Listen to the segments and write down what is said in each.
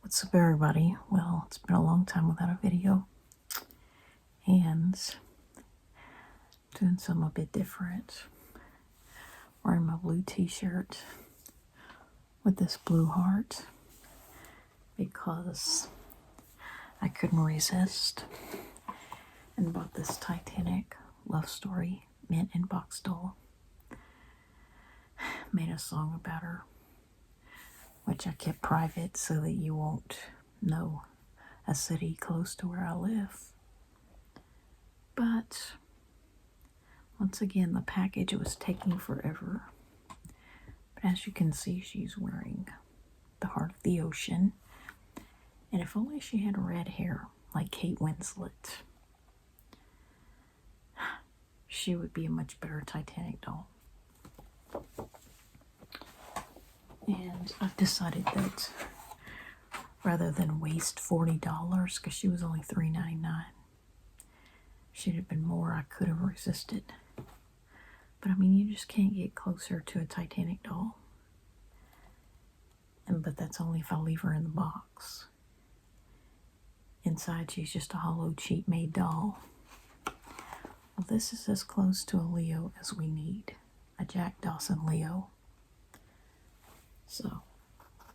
What's up, everybody? Well, it's been a long time without a video, and doing something a bit different. Wearing my blue t-shirt with this blue heart because I couldn't resist and bought this Titanic love story mint in box doll. Made a song about her, which I kept private so that you won't know a city close to where I live. But once again, the package was taking forever. But as you can see, she's wearing the heart of the ocean. And if only she had red hair like Kate Winslet, she would be a much better Titanic doll. And I've decided that rather than waste $40, because she was only $3.99, should have been more, I could have resisted. But I mean, you just can't get closer to a Titanic doll. But that's only if I leave her in the box. Inside, she's just a hollow, cheap made doll. Well, this is as close to a Leo as we need. A Jack Dawson Leo. So,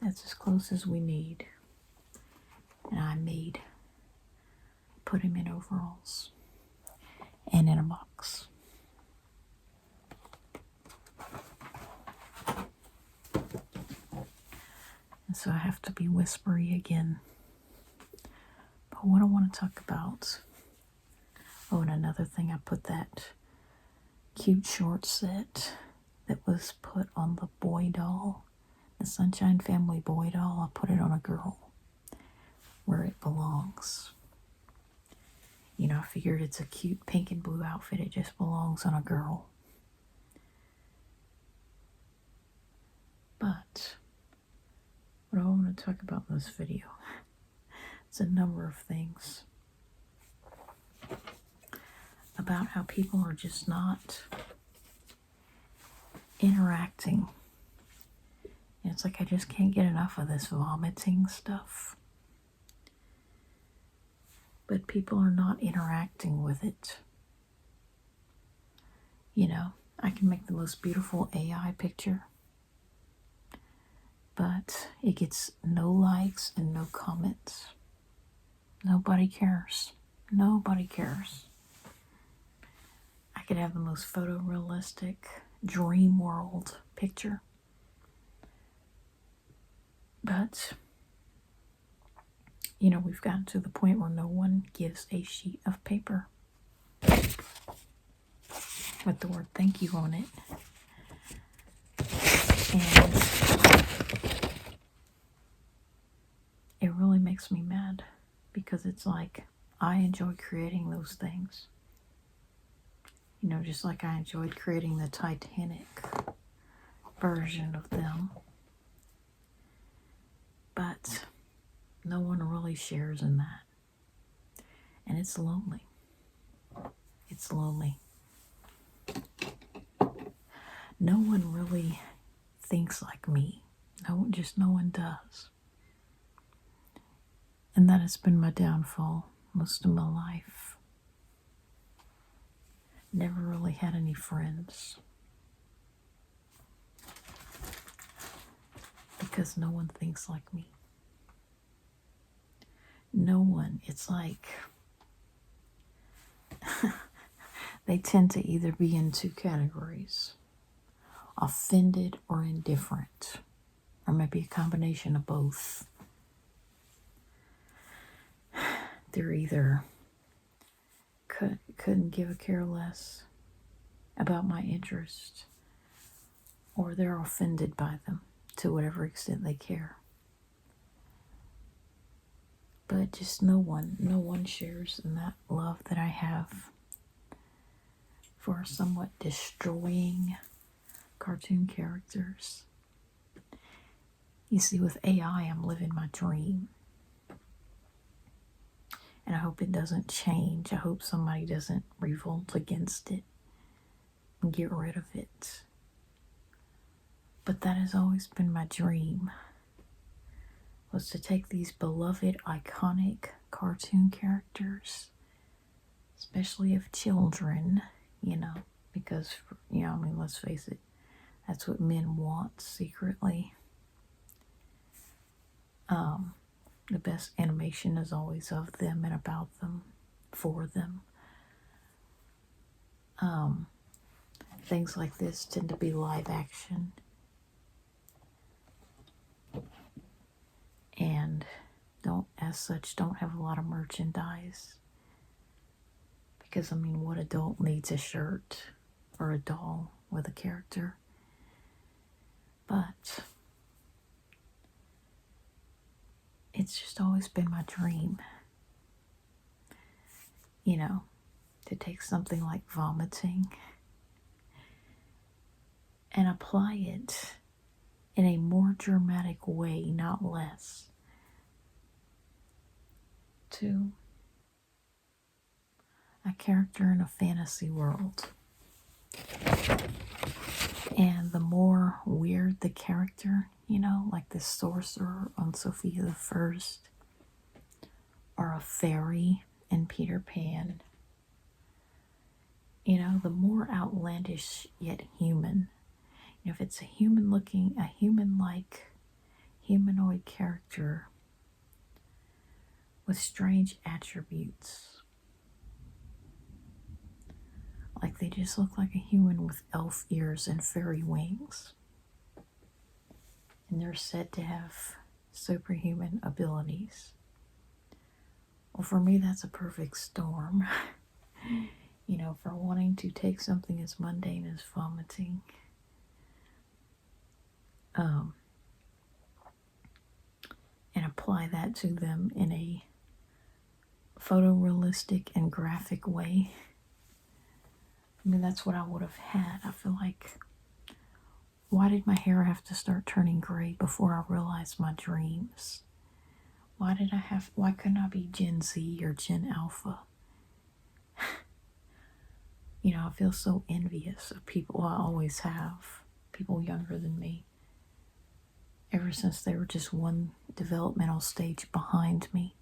that's as close as we need. And I put him in overalls and in a box. And so I have to be whispery again. But what I want to talk about, oh, and another thing, I put that cute short set that was put on the boy doll, the Sunshine Family boy doll. I put it on a girl where it belongs. You know, I figured it's a cute pink and blue outfit. It just belongs on a girl. But what I want to talk about in this video, it's a number of things about how people are just not interacting. And it's like I just can't get enough of this vomiting stuff. But people are not interacting with it. You know, I can make the most beautiful AI picture, but it gets no likes and no comments. Nobody cares. Nobody cares. I could have the most photorealistic dream world picture, but you know, we've gotten to the point where no one gives a sheet of paper with the word thank you on it. And it really makes me mad because it's like I enjoy creating those things. You know, just like I enjoyed creating the Titanic version of them. But no one really shares in that. And it's lonely. It's lonely. No one really thinks like me. No one does. And that has been my downfall most of my life. Never really had any friends. Because no one thinks like me. No one. It's like they tend to either be in two categories: offended or indifferent, or maybe a combination of both. They're either couldn't give a care less about my interest, or they're offended by them to whatever extent they care. But just no one shares in that love that I have for somewhat destroying cartoon characters. You see, with AI, I'm living my dream. And I hope it doesn't change. I hope somebody doesn't revolt against it and get rid of it. But that has always been my dream. was to take these beloved, iconic cartoon characters, especially of children, because, let's face it, that's what men want secretly. The best animation is always of them and about them, for them. Things like this tend to be live action. And don't have a lot of merchandise. Because, what adult needs a shirt or a doll with a character? But it's just always been my dream, to take something like vomiting and apply it in a more dramatic way, not less, to a character in a fantasy world. And the more weird the character, like the sorcerer on Sophia the First, or a fairy in Peter Pan, the more outlandish yet human. If it's a human-like humanoid character with strange attributes, like they just look like a human with elf ears and fairy wings, and they're said to have superhuman abilities. Well, for me, that's a perfect storm. For wanting to take something as mundane as vomiting, and apply that to them in a photorealistic and graphic way. That's what I would have had. I feel like, why did my hair have to start turning gray before I realized my dreams? Why couldn't I be Gen Z or Gen Alpha? I feel so envious of people. I always have. People younger than me. Ever since they were just one developmental stage behind me.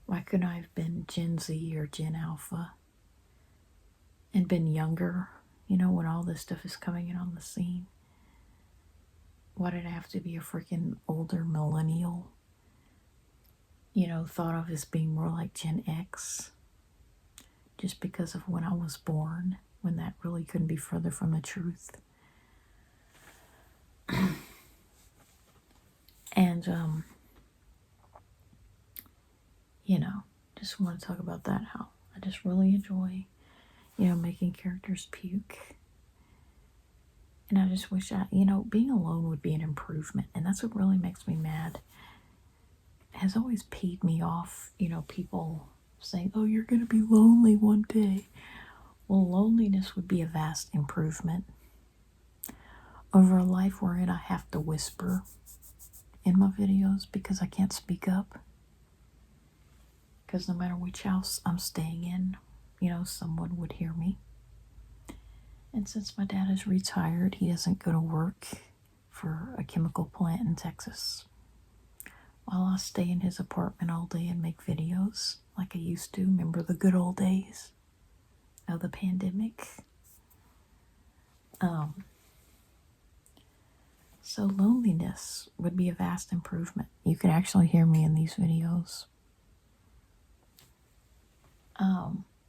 Why couldn't I have been Gen Z or Gen Alpha and been younger, when all this stuff is coming in on the scene? Why did I have to be a freaking older millennial, thought of as being more like Gen X, just because of when I was born, when that really couldn't be further from the truth? And, just want to talk about that, how I just really enjoy, making characters puke. And I just wish being alone would be an improvement. And that's what really makes me mad. It has always peed me off, people saying, oh, you're going to be lonely one day. Well, loneliness would be a vast improvement over a life wherein I have to whisper in my videos because I can't speak up. Because no matter which house I'm staying in, someone would hear me. And since my dad is retired, he doesn't go to work for a chemical plant in Texas. While I stay in his apartment all day and make videos like I used to. Remember the good old days of the pandemic? So loneliness would be a vast improvement. You could actually hear me in these videos.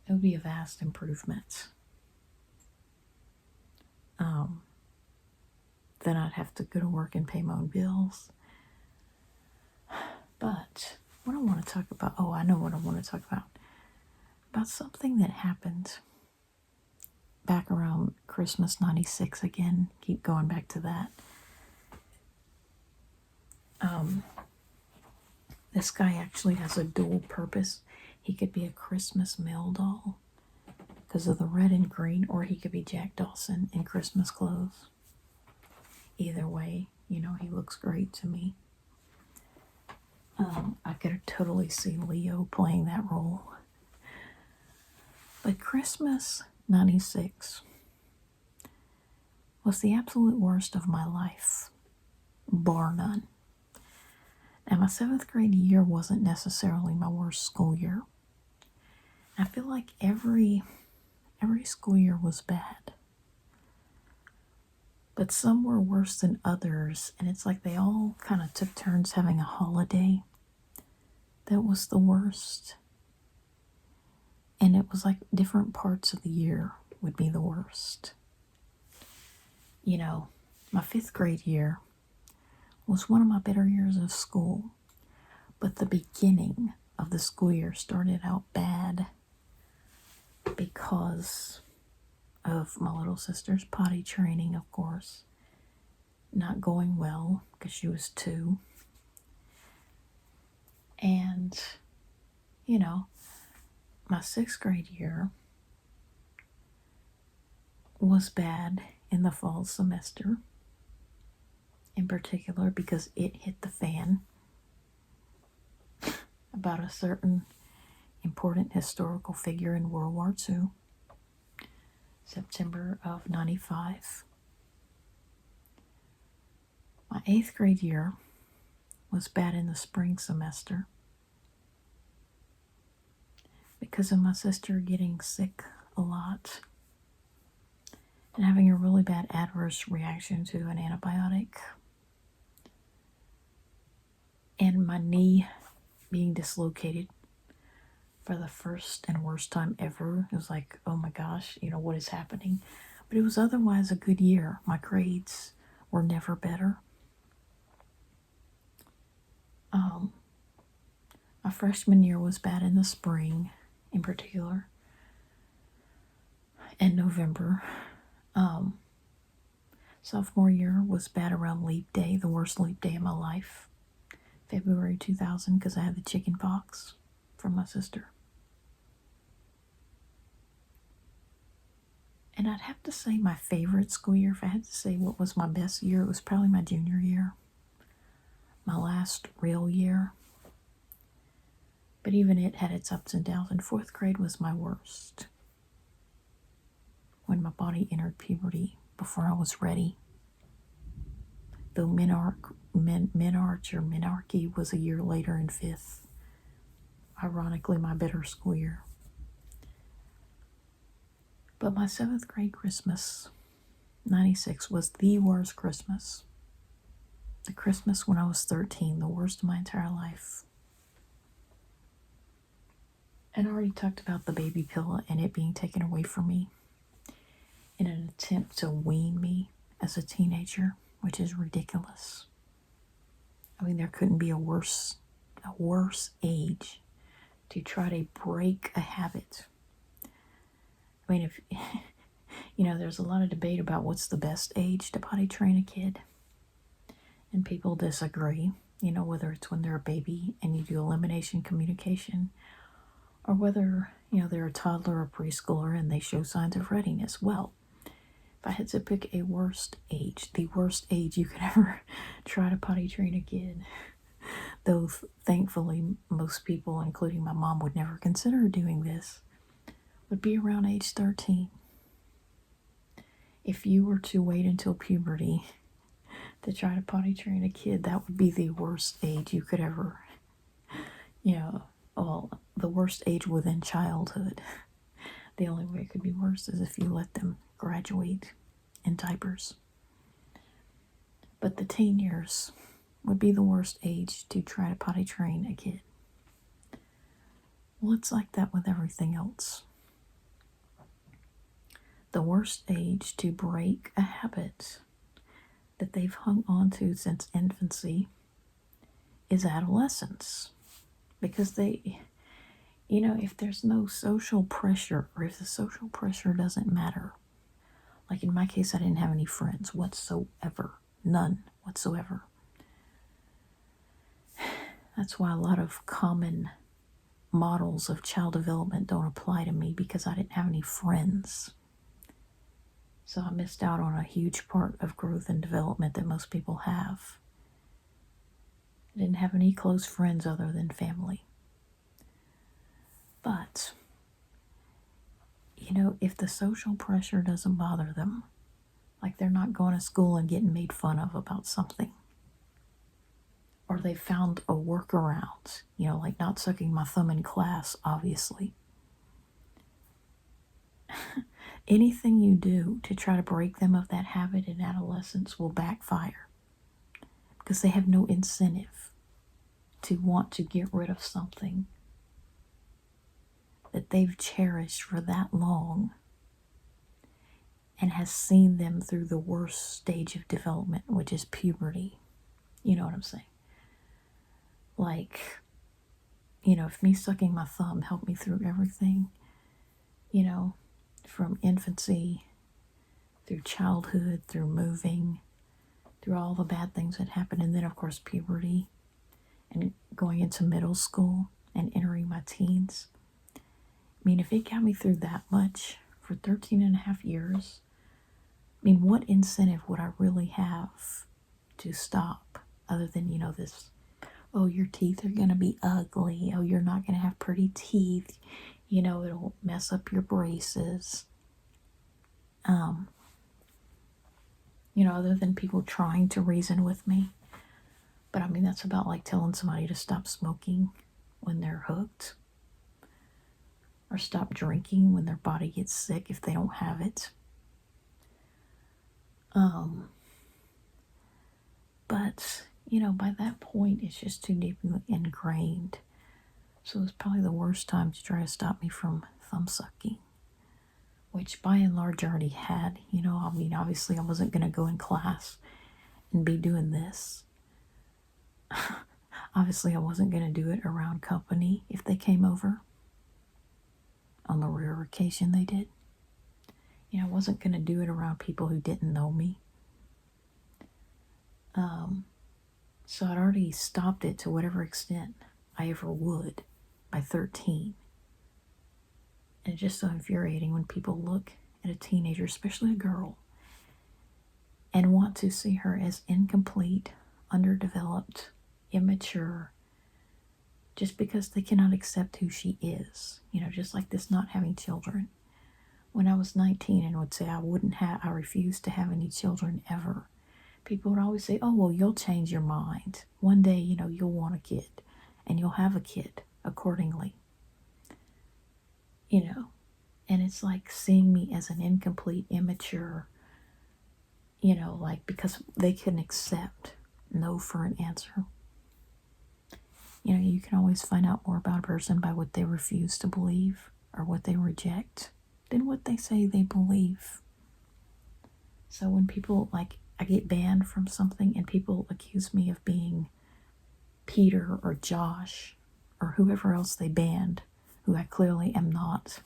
It would be a vast improvement. Then I'd have to go to work and pay my own bills. But what I want to talk about, I know what I want to talk about. About something that happened back around Christmas '96 again. Keep going back to that. This guy actually has a dual purpose. He could be a Christmas mail doll because of the red and green, or he could be Jack Dawson in Christmas clothes. Either way, he looks great to me. I could totally see Leo playing that role. But Christmas '96 was the absolute worst of my life. bar none. Now, my 7th grade year wasn't necessarily my worst school year. I feel like every school year was bad. But some were worse than others, and it's like they all kind of took turns having a holiday that was the worst. And it was like different parts of the year would be the worst. You know, my 5th grade year was one of my better years of school, but the beginning of the school year started out bad because of my little sister's potty training, of course, not going well because she was 2. And, you know, my 6th grade year was bad in the fall semester, in particular because it hit the fan about a certain important historical figure in World War II, September of 95. My 8th grade year was bad in the spring semester because of my sister getting sick a lot and having a really bad adverse reaction to an antibiotic, and my knee being dislocated for the first and worst time ever. It was like, oh my gosh, what is happening? But it was otherwise a good year. My grades were never better. My freshman year was bad in the spring, in particular, and November. Sophomore year was bad around leap day, the worst leap day of my life, February 2000, because I had the chicken pox from my sister. And I'd have to say my favorite school year, if I had to say what was my best year, it was probably my junior year, my last real year. But even it had its ups and downs, and 4th grade was my worst, when my body entered puberty before I was ready. Though Menarche was a year later in 5th. Ironically, my better school year. But my 7th grade Christmas, 96, was the worst Christmas. The Christmas when I was 13, the worst of my entire life. And I already talked about the baby pill and it being taken away from me in an attempt to wean me as a teenager, which is ridiculous. I mean, there couldn't be a worse age to try to break a habit. I mean, if there's a lot of debate about what's the best age to potty train a kid, and people disagree. Whether it's when they're a baby and you do elimination communication, or whether they're a toddler or preschooler and they show signs of readiness. Well, if I had to pick a worst age, the worst age you could ever try to potty train a kid, though thankfully most people, including my mom, would never consider doing this, would be around age 13. If you were to wait until puberty to try to potty train a kid, that would be the worst age you could ever, the worst age within childhood. The only way it could be worse is if you let them graduate in diapers. But the teen years would be the worst age to try to potty train a kid. Well, it's like that with everything else. The worst age to break a habit that they've hung on to since infancy is adolescence. Because they, if there's no social pressure, or if the social pressure doesn't matter, like in my case, I didn't have any friends whatsoever. None whatsoever. That's why a lot of common models of child development don't apply to me, because I didn't have any friends. So I missed out on a huge part of growth and development that most people have. I didn't have any close friends other than family. But, if the social pressure doesn't bother them, like they're not going to school and getting made fun of about something, or they found a workaround, like not sucking my thumb in class, obviously. Anything you do to try to break them of that habit in adolescence will backfire because they have no incentive to want to get rid of something that they've cherished for that long and has seen them through the worst stage of development, which is puberty. You know what I'm saying? Like, if me sucking my thumb helped me through everything, from infancy, through childhood, through moving, through all the bad things that happened, and then, of course, puberty, and going into middle school and entering my teens. I mean, if it got me through that much for 13 and a half years, I mean, what incentive would I really have to stop other than, this, oh, your teeth are going to be ugly. Oh, you're not going to have pretty teeth. It'll mess up your braces. Other than people trying to reason with me. But I mean, that's about like telling somebody to stop smoking when they're hooked, or stop drinking when their body gets sick if they don't have it. But, by that point, it's just too deeply ingrained. So it's probably the worst time to try to stop me from thumb sucking, which by and large I already had. I mean, obviously I wasn't going to go in class and be doing this. Obviously I wasn't going to do it around company if they came over. On the rare occasion they did. I wasn't going to do it around people who didn't know me. So I'd already stopped it to whatever extent I ever would by 13. And it's just so infuriating when people look at a teenager, especially a girl, and want to see her as incomplete, underdeveloped, immature, just because they cannot accept who she is. Just like this not having children. When I was 19 and would say I refuse to have any children ever, people would always say, oh, well, you'll change your mind. One day, you'll want a kid, and you'll have a kid accordingly. And it's like seeing me as an incomplete, immature, because they couldn't accept no for an answer. You can always find out more about a person by what they refuse to believe or what they reject than what they say they believe. So when people, I get banned from something and people accuse me of being Peter or Josh or whoever else they banned, who I clearly am not,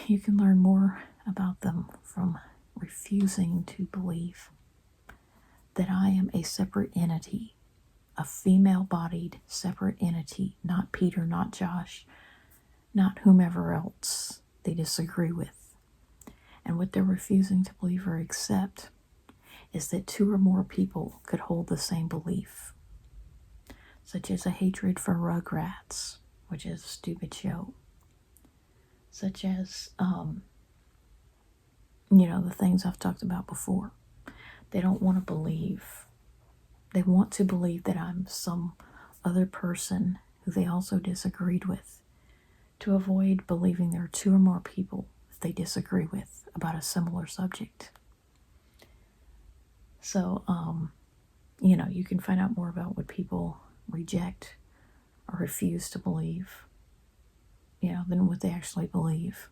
you can learn more about them from refusing to believe that I am a separate entity, a female-bodied separate entity, not Peter, not Josh, not whomever else they disagree with. And what they're refusing to believe or accept is that two or more people could hold the same belief, such as a hatred for Rugrats, which is a stupid show, such as, the things I've talked about before. They don't want to believe. They want to believe that I'm some other person who they also disagreed with, to avoid believing there are two or more people that they disagree with about a similar subject. So, you can find out more about what people reject or refuse to believe, than what they actually believe.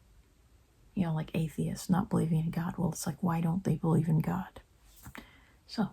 Like atheists not believing in God. Well, it's like, why don't they believe in God? So,